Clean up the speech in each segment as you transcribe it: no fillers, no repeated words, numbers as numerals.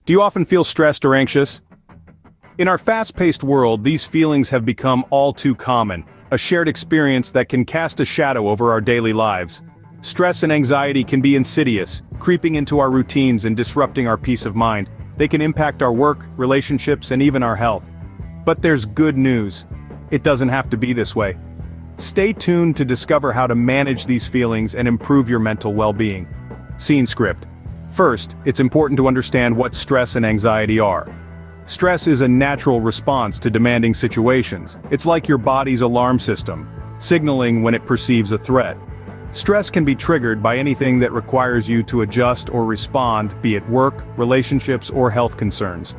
Do you often feel stressed or anxious? In our fast-paced world, these feelings have become all too common, a shared experience that can cast a shadow over our daily lives. Stress and anxiety can be insidious, creeping into our routines and disrupting our peace of mind. They can impact our work, relationships, and even our health. But there's good news. It doesn't have to be this way. Stay tuned to discover how to manage these feelings and improve your mental well-being. Scene script. First, it's important to understand what stress and anxiety are. Stress is a natural response to demanding situations. It's like your body's alarm system, signaling when it perceives a threat. Stress can be triggered by anything that requires you to adjust or respond, be it work, relationships, or health concerns.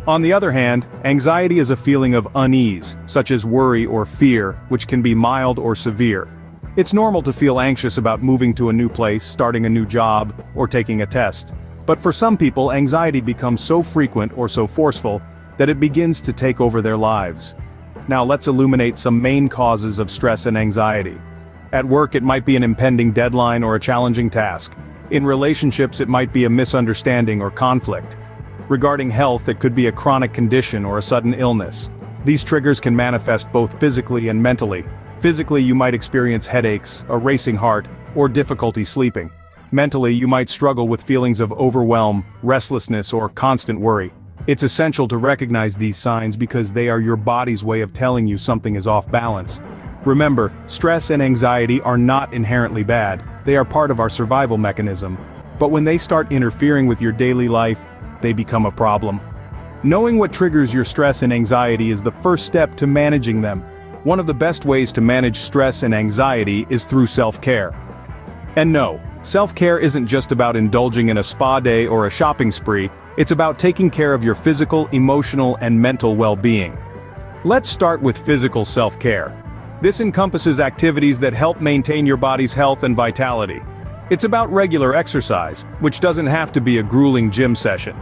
On the other hand, anxiety is a feeling of unease, such as worry or fear, which can be mild or severe. It's normal to feel anxious about moving to a new place, starting a new job, or taking a test. But for some people, anxiety becomes so frequent or so forceful that it begins to take over their lives. Now let's illuminate some main causes of stress and anxiety. At work, it might be an impending deadline or a challenging task. In relationships, it might be a misunderstanding or conflict. Regarding health, it could be a chronic condition or a sudden illness. These triggers can manifest both physically and mentally. Physically, you might experience headaches, a racing heart, or difficulty sleeping. Mentally, you might struggle with feelings of overwhelm, restlessness, or constant worry. It's essential to recognize these signs because they are your body's way of telling you something is off balance. Remember, stress and anxiety are not inherently bad. They are part of our survival mechanism. But when they start interfering with your daily life, they become a problem. Knowing what triggers your stress and anxiety is the first step to managing them. One of the best ways to manage stress and anxiety is through self-care. And no, self-care isn't just about indulging in a spa day or a shopping spree, it's about taking care of your physical, emotional, and mental well-being. Let's start with physical self-care. This encompasses activities that help maintain your body's health and vitality. It's about regular exercise, which doesn't have to be a grueling gym session.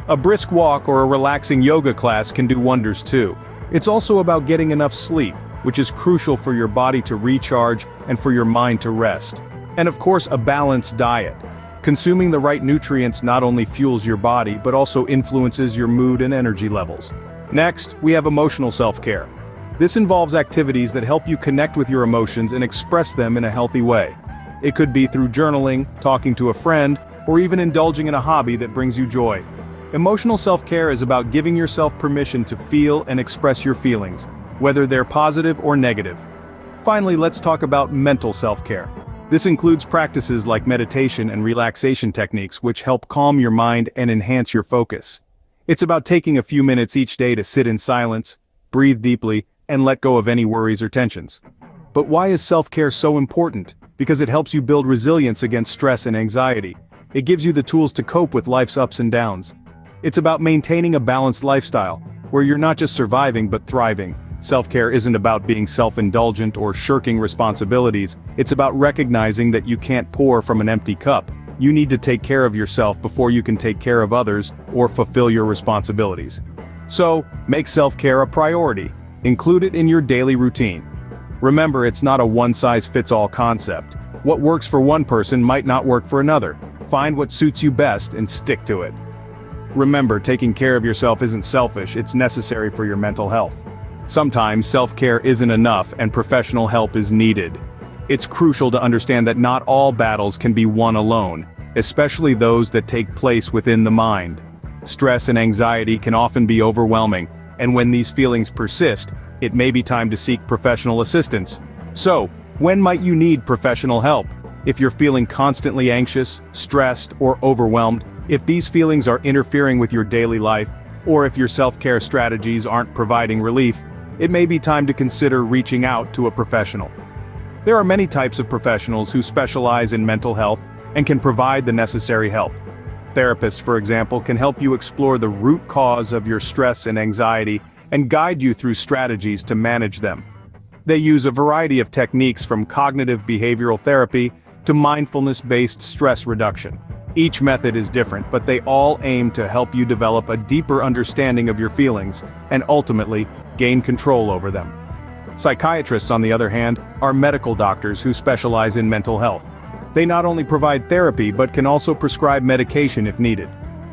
A brisk walk or a relaxing yoga class can do wonders too. It's also about getting enough sleep, which is crucial for your body to recharge and for your mind to rest. And of course, a balanced diet. Consuming the right nutrients not only fuels your body but also influences your mood and energy levels. Next, we have emotional self-care. This involves activities that help you connect with your emotions and express them in a healthy way. It could be through journaling, talking to a friend, or even indulging in a hobby that brings you joy. Emotional self-care is about giving yourself permission to feel and express your feelings, whether they're positive or negative. Finally, let's talk about mental self-care. This includes practices like meditation and relaxation techniques which help calm your mind and enhance your focus. It's about taking a few minutes each day to sit in silence, breathe deeply, and let go of any worries or tensions. But why is self-care so important? Because it helps you build resilience against stress and anxiety. It gives you the tools to cope with life's ups and downs. It's about maintaining a balanced lifestyle, where you're not just surviving but thriving. Self-care isn't about being self-indulgent or shirking responsibilities, it's about recognizing that you can't pour from an empty cup. You need to take care of yourself before you can take care of others or fulfill your responsibilities. So, make self-care a priority. Include it in your daily routine. Remember, it's not a one-size-fits-all concept. What works for one person might not work for another. Find what suits you best and stick to it. Remember, taking care of yourself isn't selfish, it's necessary for your mental health. Sometimes self-care isn't enough and professional help is needed. It's crucial to understand that not all battles can be won alone, especially those that take place within the mind. Stress and anxiety can often be overwhelming, and when these feelings persist, it may be time to seek professional assistance. So, when might you need professional help? If you're feeling constantly anxious, stressed, or overwhelmed, if these feelings are interfering with your daily life, or if your self-care strategies aren't providing relief, it may be time to consider reaching out to a professional. There are many types of professionals who specialize in mental health and can provide the necessary help. Therapists, for example, can help you explore the root cause of your stress and anxiety and guide you through strategies to manage them. They use a variety of techniques from cognitive behavioral therapy to mindfulness-based stress reduction. Each method is different, but they all aim to help you develop a deeper understanding of your feelings and ultimately gain control over them. Psychiatrists, on the other hand, are medical doctors who specialize in mental health. They not only provide therapy but can also prescribe medication if needed.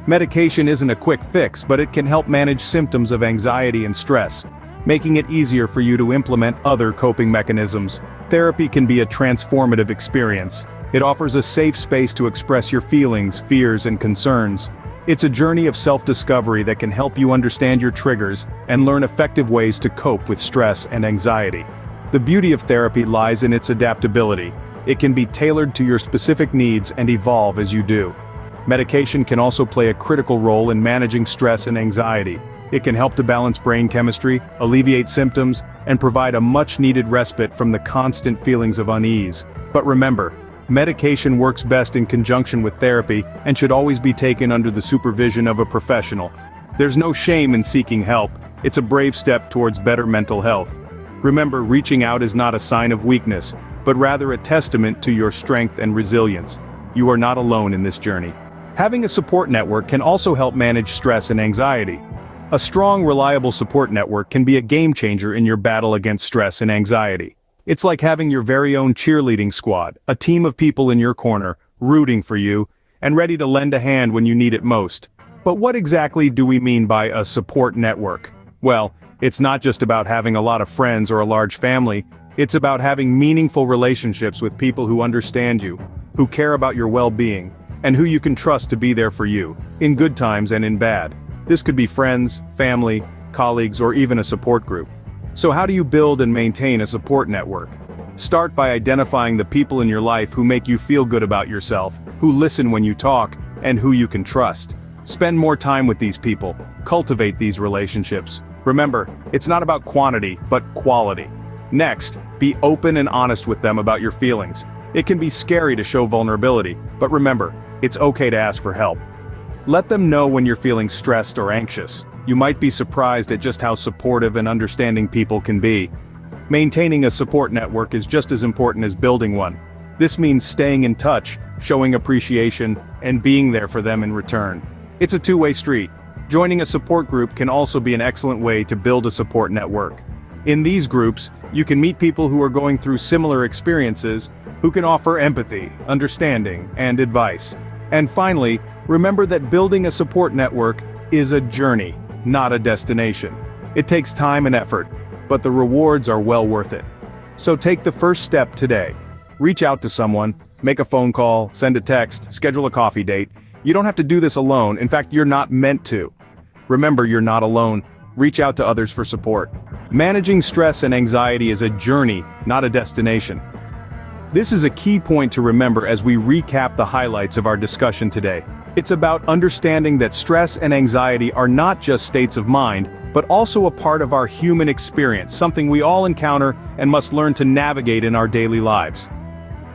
Medication isn't a quick fix, but it can help manage symptoms of anxiety and stress, making it easier for you to implement other coping mechanisms. Therapy can be a transformative experience. It offers a safe space to express your feelings, fears, and concerns. It's a journey of self-discovery that can help you understand your triggers and learn effective ways to cope with stress and anxiety. The beauty of therapy lies in its adaptability. It can be tailored to your specific needs and evolve as you do. Medication can also play a critical role in managing stress and anxiety. It can help to balance brain chemistry, alleviate symptoms, and provide a much-needed respite from the constant feelings of unease. But remember, medication works best in conjunction with therapy and should always be taken under the supervision of a professional. There's no shame in seeking help. It's a brave step towards better mental health. Remember, reaching out is not a sign of weakness, but rather a testament to your strength and resilience. You are not alone in this journey. Having a support network can also help manage stress and anxiety. A strong, reliable support network can be a game changer in your battle against stress and anxiety. It's like having your very own cheerleading squad, a team of people in your corner, rooting for you, and ready to lend a hand when you need it most. But what exactly do we mean by a support network? Well, it's not just about having a lot of friends or a large family. It's about having meaningful relationships with people who understand you, who care about your well-being, and who you can trust to be there for you, in good times and in bad. This could be friends, family, colleagues, or even a support group. So how do you build and maintain a support network? Start by identifying the people in your life who make you feel good about yourself, who listen when you talk, and who you can trust. Spend more time with these people. Cultivate these relationships. Remember, it's not about quantity, but quality. Next, be open and honest with them about your feelings. It can be scary to show vulnerability, but remember, it's okay to ask for help. Let them know when you're feeling stressed or anxious. You might be surprised at just how supportive and understanding people can be. Maintaining a support network is just as important as building one. This means staying in touch, showing appreciation, and being there for them in return. It's a two-way street. Joining a support group can also be an excellent way to build a support network. In these groups, you can meet people who are going through similar experiences, who can offer empathy, understanding, and advice. And finally, remember that building a support network is a journey, not a destination. It takes time and effort, but the rewards are well worth it. So take the first step today. Reach out to someone, make a phone call, send a text, schedule a coffee date. You don't have to do this alone. In fact, you're not meant to. Remember, you're not alone. Reach out to others for support. Managing stress and anxiety is a journey, not a destination. This is a key point to remember as we recap the highlights of our discussion today. It's about understanding that stress and anxiety are not just states of mind, but also a part of our human experience, something we all encounter and must learn to navigate in our daily lives.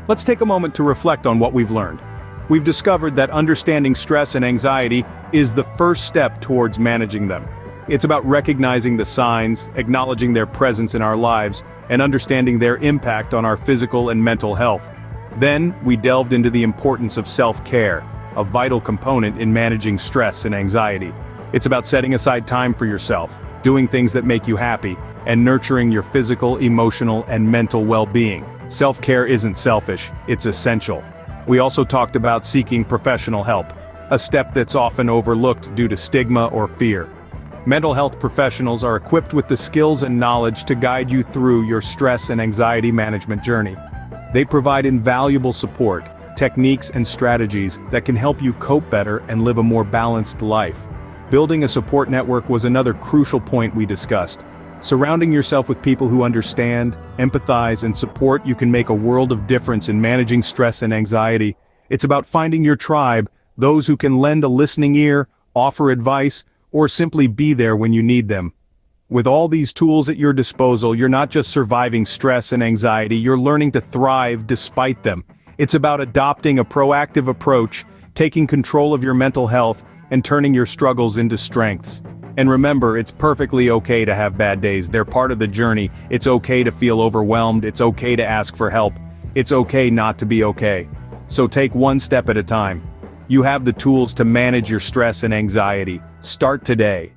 Let's take a moment to reflect on what we've learned. We've discovered that understanding stress and anxiety is the first step towards managing them. It's about recognizing the signs, acknowledging their presence in our lives, and understanding their impact on our physical and mental health. Then, we delved into the importance of self-care, a vital component in managing stress and anxiety. It's about setting aside time for yourself, doing things that make you happy, and nurturing your physical, emotional, and mental well-being. Self-care isn't selfish, it's essential. We also talked about seeking professional help, a step that's often overlooked due to stigma or fear. Mental health professionals are equipped with the skills and knowledge to guide you through your stress and anxiety management journey. They provide invaluable support, techniques and strategies that can help you cope better and live a more balanced life. Building a support network was another crucial point we discussed. Surrounding yourself with people who understand, empathize, and support you can make a world of difference in managing stress and anxiety. It's about finding your tribe, those who can lend a listening ear, offer advice, or simply be there when you need them. With all these tools at your disposal, you're not just surviving stress and anxiety, you're learning to thrive despite them. It's about adopting a proactive approach, taking control of your mental health, and turning your struggles into strengths. And remember, it's perfectly okay to have bad days. They're part of the journey. It's okay to feel overwhelmed. It's okay to ask for help. It's okay not to be okay. So take one step at a time. You have the tools to manage your stress and anxiety. Start today.